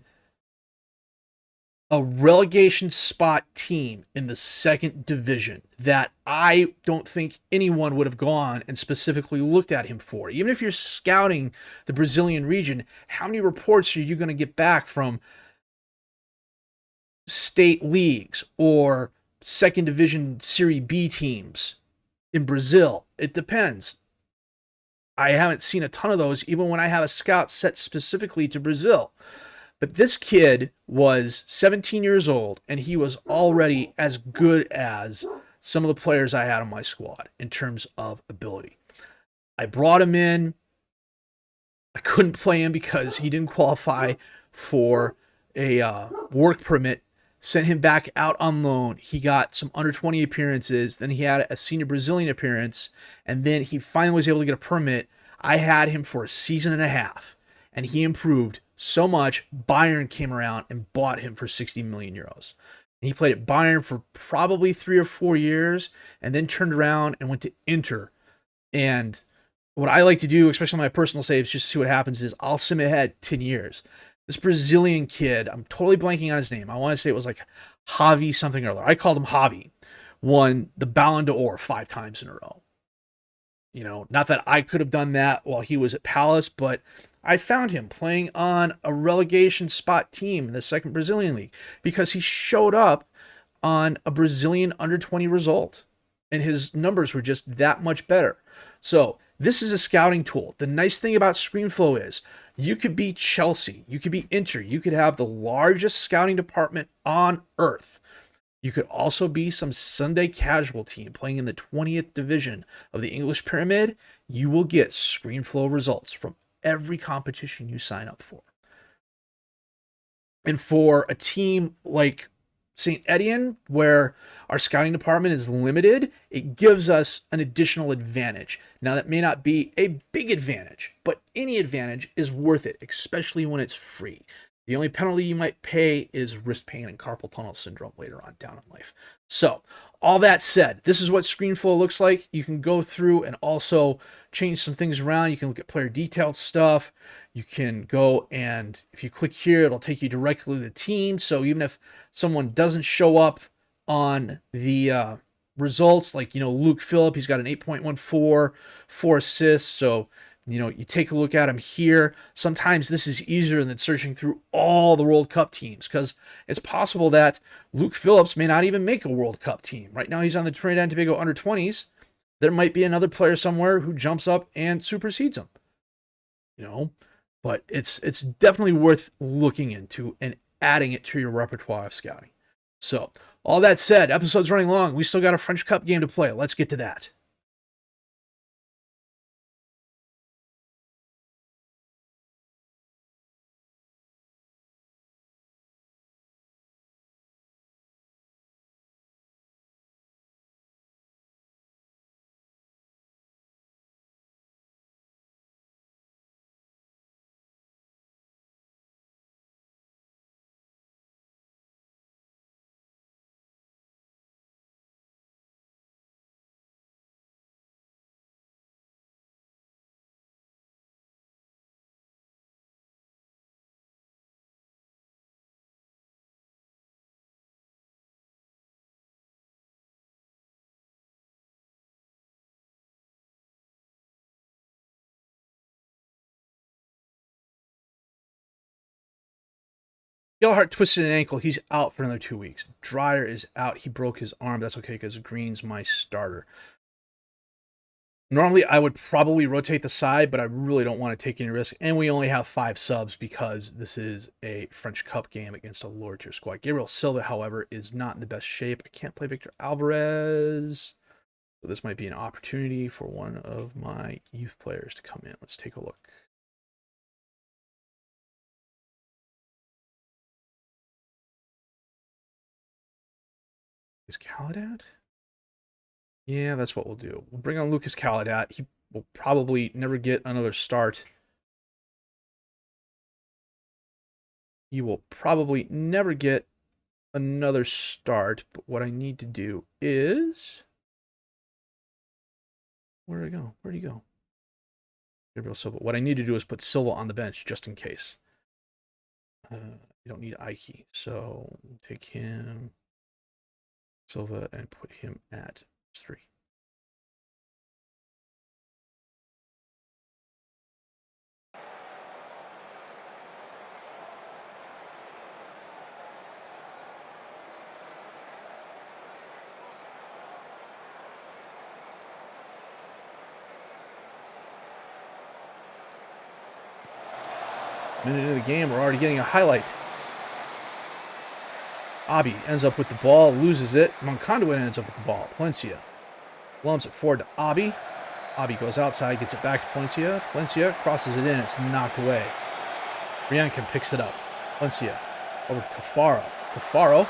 Speaker 1: a relegation spot team in the second division that I don't think anyone would have gone and specifically looked at him for. Even if you're scouting the Brazilian region, how many reports are you going to get back from state leagues or second division Serie B teams in Brazil? It depends. I haven't seen a ton of those, even when I have a scout set specifically to Brazil. But this kid was 17 years old, and he was already as good as some of the players I had on my squad in terms of ability. I brought him in. I couldn't play him because he didn't qualify for a work permit. Sent him back out on loan. He got some under 20 appearances. Then he had a senior Brazilian appearance, and then he finally was able to get a permit. I had him for a season and a half. and he improved so much, Bayern came around and bought him for 60 million euros. And he played at Bayern for probably 3 or 4 years, and then turned around and went to Inter. And what I like to do, especially on my personal saves, just to see what happens, is I'll sim ahead 10 years. This Brazilian kid, I'm totally blanking on his name. I want to say it was like Javi something or other. I called him Javi. Won the Ballon d'Or 5 times in a row. You know, not that I could have done that while he was at Palace, but I found him playing on a relegation spot team in the second Brazilian league because he showed up on a Brazilian under-20 result, and his numbers were just that much better. So this is a scouting tool. The nice thing about Screenflow is you could be Chelsea, you could be Inter, you could have the largest scouting department on earth. You could also be some Sunday casual team playing in the 20th division of the English Pyramid. You will get Screenflow results from every competition you sign up for. And for a team like St. Étienne, where our scouting department is limited, it gives us an additional advantage. Now, that may not be a big advantage, but any advantage is worth it, especially when it's free. The only penalty you might pay is wrist pain and carpal tunnel syndrome later on down in life. So, all that said, this is what Screenflow looks like. You can go through and also change some things around. You can look at player detailed stuff. You can go and if you click here, it'll take you directly to the team. So even if someone doesn't show up on the results, like, you know, Luke Phillip, he's got an 8.14, 4 assists. So, you know, you take a look at him here. Sometimes this is easier than searching through all the World Cup teams because it's possible that Luke Phillips may not even make a World Cup team. Right now he's on the Trinidad and Tobago under-20s. There might be another player somewhere who jumps up and supersedes him. You know, but it's definitely worth looking into and adding it to your repertoire of scouting. So, all that said, episode's running long. We still got a French Cup game to play. Let's get to that. Gellhart twisted an ankle. He's out for another 2 weeks. Dreyer is out. He broke his arm. That's okay because Green's my starter. Normally, I would probably rotate the side, but I really don't want to take any risk. And we only have 5 subs because this is a French Cup game against a lower tier squad. Gabriel Silva, however, is not in the best shape. I can't play Victor Alvarez. So this might be an opportunity for one of my youth players to come in. Let's take a look. Is Caladat? Yeah, that's what we'll do. We'll bring on Lucas Caladat. He will probably never get another start. He will probably never get another start. But what I need to do is... Where'd he go? Where'd he go? Gabriel Silva. What I need to do is put Silva on the bench just in case. You don't need Ike. So we'll take him, Silva, and put him at 3. Minute into the game, we're already getting a highlight. Abi ends up with the ball, loses it. Monconduit ends up with the ball. Palencia lumps it forward to Abi. Abi goes outside, gets it back to Palencia. Palencia crosses it in, it's knocked away. Riankin picks it up. Palencia over to Cafaro. Cafaro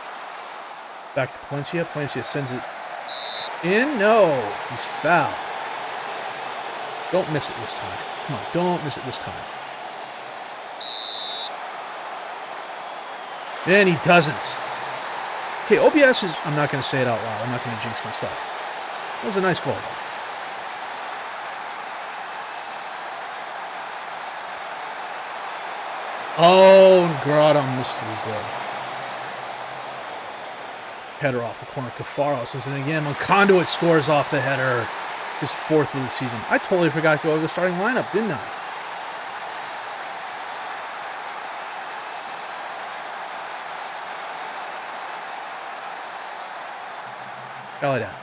Speaker 1: back to Palencia. Palencia sends it in. No, he's fouled. Don't miss it this time. Come on, don't miss it this time. And he doesn't. Okay, OPS is... I'm not going to say it out loud. I'm not going to jinx myself. That was a nice goal, though. Oh, and Grotto misses the header off the corner. Cafaro says it again. Conduit scores off the header. His 4th of the season. I totally forgot to go over the starting lineup, didn't I? Caladat.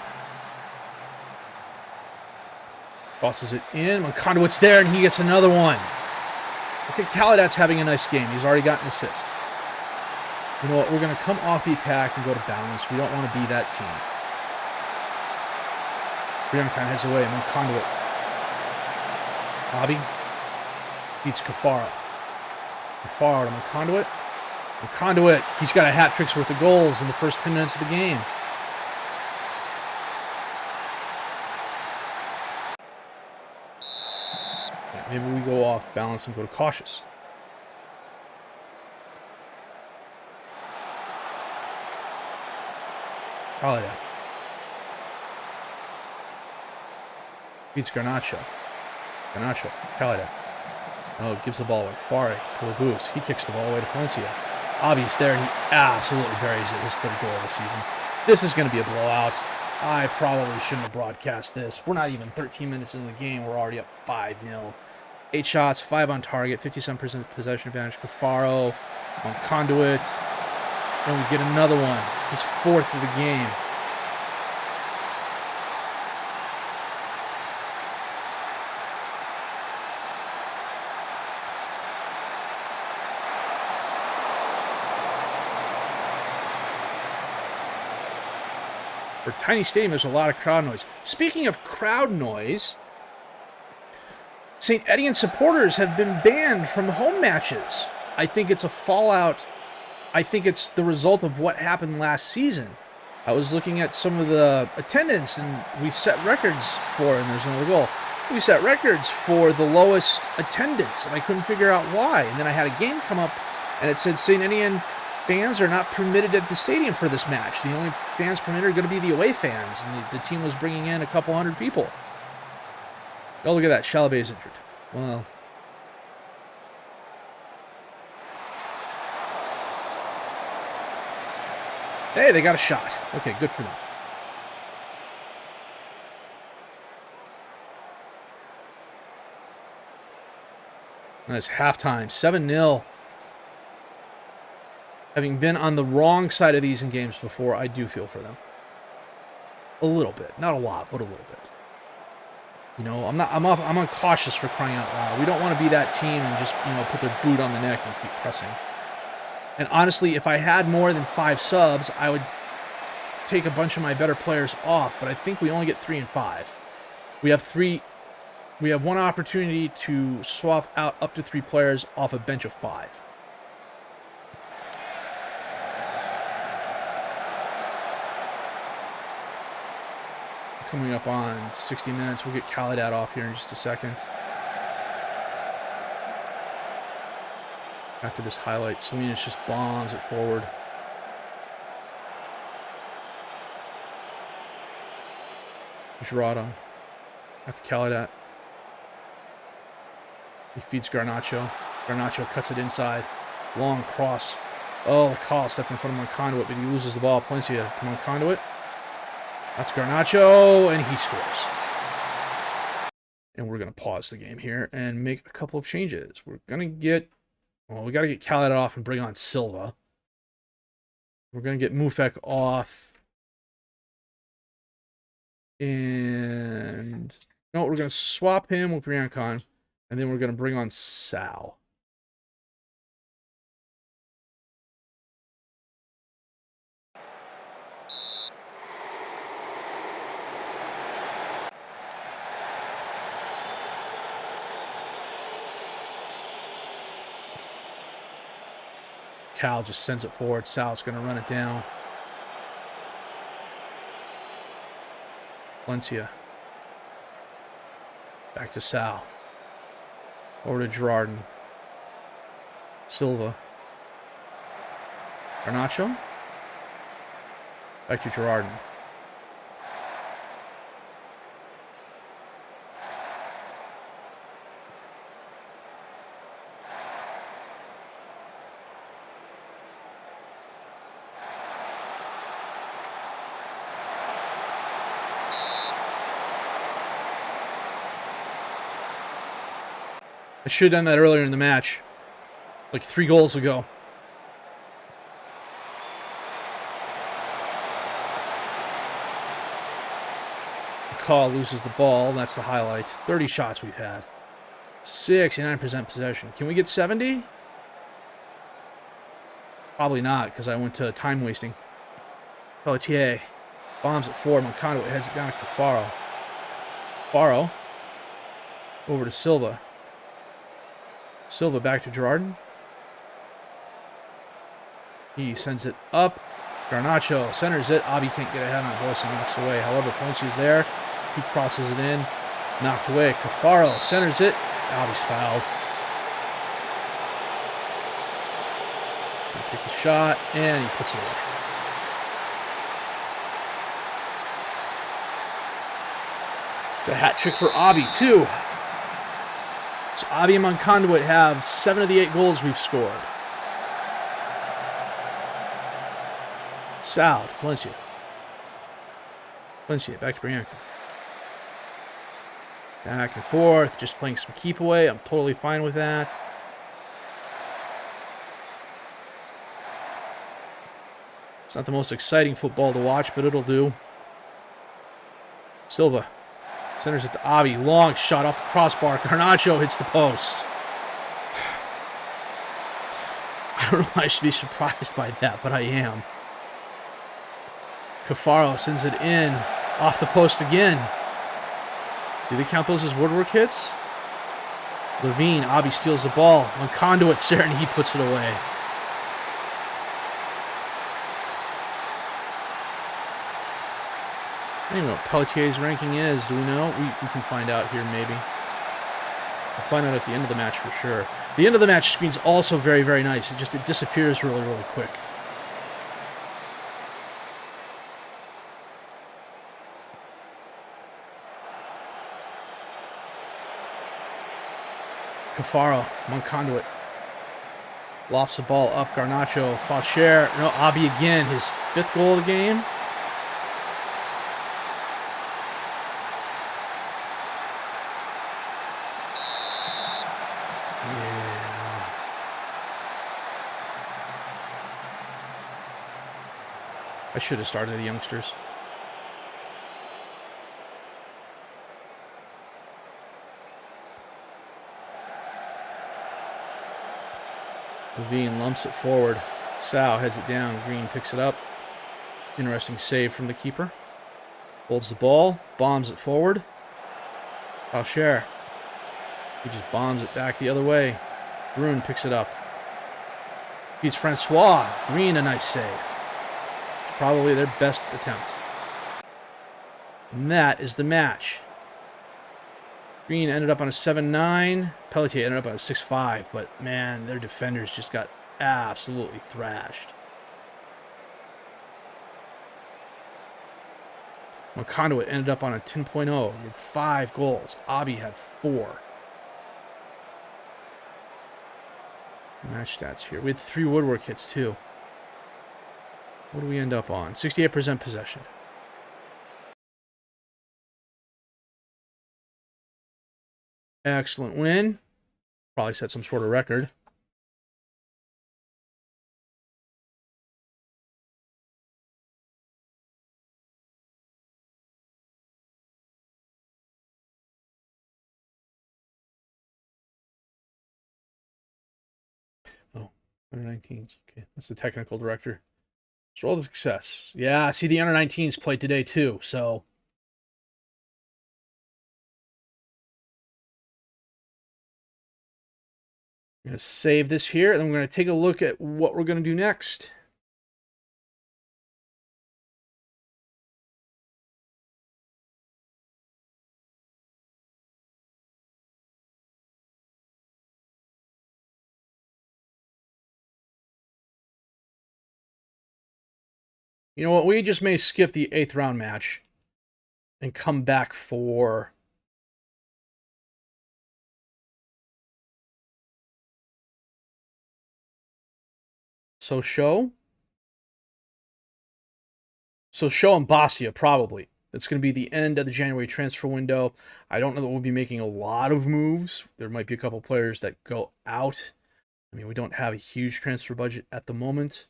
Speaker 1: Crosses it in. Conduit's there, and he gets another one. Okay, Caladat's having a nice game. He's already got an assist. You know what? We're going to come off the attack and go to balance. We don't want to be that team. Brian kind of heads away. Conduit. Bobby beats Cafaro. Cafaro to Conduit. Conduit, he's got a hat trick's worth of goals in the first 10 minutes of the game. Maybe we go off balance and go to cautious. Caladat. Beats Garnacho. Caladat. Oh, gives the ball away. Fari to Labus. He kicks the ball away to Palencia. Abi's there, and he absolutely buries it. His 3rd goal of the season. This is going to be a blowout. I probably shouldn't have broadcast this. We're not even 13 minutes into the game. We're already up 5-0. 8 shots, 5 on target, 57% possession advantage. Cafaro on Conduit. And we get another one. His 4th of the game. For a tiny stadium, there's a lot of crowd noise. Speaking of crowd noise, St. Étienne supporters have been banned from home matches. I think it's a fallout. I think it's the result of what happened last season. I was looking at some of the attendance, and we set records for, and there's another goal. We set records for the lowest attendance, and I couldn't figure out why. And then I had a game come up, and it said St. Étienne fans are not permitted at the stadium for this match. The only fans permitted are going to be the away fans, and the team was bringing in a couple hundred people. Oh, look at that. Chalabé's injured. Well, hey, they got a shot. Okay, good for them. And it's halftime. 7-0. Having been on the wrong side of these in games before, I do feel for them. A little bit. Not a lot, but a little bit. You know, I'm on cautious, for crying out loud. We don't want to be that team and just, you know, put their boot on the neck and keep pressing. And honestly, if I had more than 5 subs, I would take a bunch of my better players off, but I think we only get 3 and 5. We have one opportunity to swap out up to 3 players off a bench of 5. Coming up on 60 minutes. We'll get Caladat off here in just a second. After this highlight, Salinas just bombs it forward. Gerardo. After Caladat. He feeds Garnacho. Garnacho cuts it inside. Long cross. Oh, Call stepped in front of Conduit, but he loses the ball. Palencia, come on, Conduit. That's Garnacho, and he scores. And we're going to pause the game here and make a couple of changes. We're going to get... Well, we got to get Caladat off and bring on Silva. We're going to get Mufek off. And... No, we're going to swap him with Briancon. And then we're going to bring on Sal. Cal just sends it forward. Sal's going to run it down. Valencia. Back to Sal. Over to Girardin. Silva. Garnacho. Back to Girardin. I should have done that earlier in the match. Like 3 goals ago. McCall loses the ball. That's the highlight. 30 shots we've had. 69% possession. Can we get 70? Probably not, because I went to time wasting. Pelletier bombs it forward. Moncada heads it down to Cafaro. Cafaro over to Silva. Silva back to Girardin. He sends it up. Garnacho centers it. Abi can't get ahead on it. Boyson knocks away. However, Palencia's there. He crosses it in. Knocked away. Cafaro centers it. Abi's fouled. He'll take the shot, and he puts it away. It's a hat trick for Abi, too. So Abi and Monconduit have 7 of the 8 goals we've scored. Sal to Palencia. Palencia back to Bianca. Back and forth, just playing some keep away. I'm totally fine with that. It's not the most exciting football to watch, but it'll do. Silva centers it to Abi. Long shot off the crossbar. Garnacho hits the post. I don't know why I should be surprised by that, but I am. Cafaro sends it in. Off the post again. Do they count those as woodwork hits? Levine, Abi steals the ball. On Conduit, Sarah, and he puts it away. I don't even know what Pelletier's ranking is. Do we know? We can find out here, maybe. We'll find out at the end of the match for sure. The end of the match screen's also very, very nice. It disappears really, really quick. Cafaro, Monconduit. Lofts the ball up. Garnacho, Faucher. No, Abi again. His 5th goal of the game. Yeah. I should have started the youngsters. Levine lumps it forward. Sal heads it down. Green picks it up. Interesting save from the keeper. Holds the ball. Bombs it forward. Faucher. He just bombs it back the other way. Brune picks it up. Beats Francois. Green, a nice save. It's probably their best attempt. And that is the match. Green ended up on a 7-9. Pelletier ended up on a 6-5. But, man, their defenders just got absolutely thrashed. Monconduit ended up on a 10.0. He had 5 goals. Abi had 4. Match stats here. We had 3 woodwork hits, too. What do we end up on? 68% possession. Excellent win. Probably set some sort of record. Oh, under-19s. Okay, that's the technical director. So all the success. Yeah, see, the under-19s played today too, so... I'm going to save this here, and then we're going to take a look at what we're going to do next. You know what? We just may skip the 8th round match and come back for Show and Bastia, probably. That's going to be the end of the January transfer window. I don't know that we'll be making a lot of moves. There might be a couple players that go out. I mean, we don't have a huge transfer budget at the moment.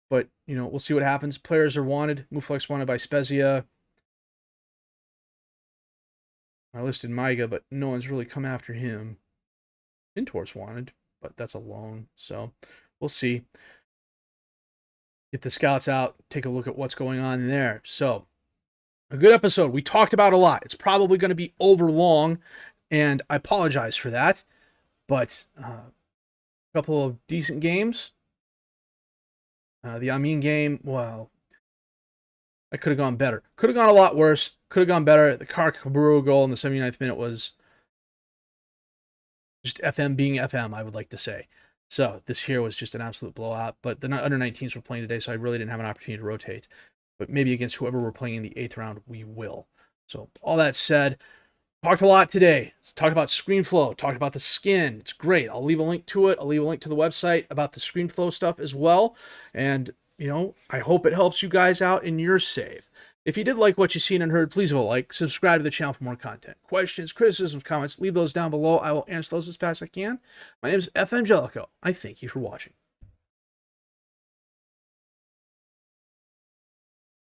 Speaker 1: But, you know, we'll see what happens. Players are wanted. Muflex wanted by Spezia. I listed Maiga, but no one's really come after him. Intor's wanted, but that's a loan. So we'll see. Get the scouts out. Take a look at what's going on there. So a good episode. We talked about a lot. It's probably going to be over long, and I apologize for that. But a couple of decent games. The Amin game, well, I could have gone better. Could have gone a lot worse. Could have gone better. The Kaburu goal in the 79th minute was just FM being FM, I would like to say. So this here was just an absolute blowout. But the under 19s were playing today, so I really didn't have an opportunity to rotate. But maybe against whoever we're playing in the 8th round, we will. So all that said, talked a lot today. Talked about Screenflow. Talked about the skin. It's great. I'll leave a link to it. I'll leave a link to the website about the Screenflow stuff as well. And, you know, I hope it helps you guys out in your save. If you did like what you've seen and heard, please leave a like. Subscribe to the channel for more content. Questions, criticisms, comments, leave those down below. I will answer those as fast as I can. My name is FM23. I thank you for watching.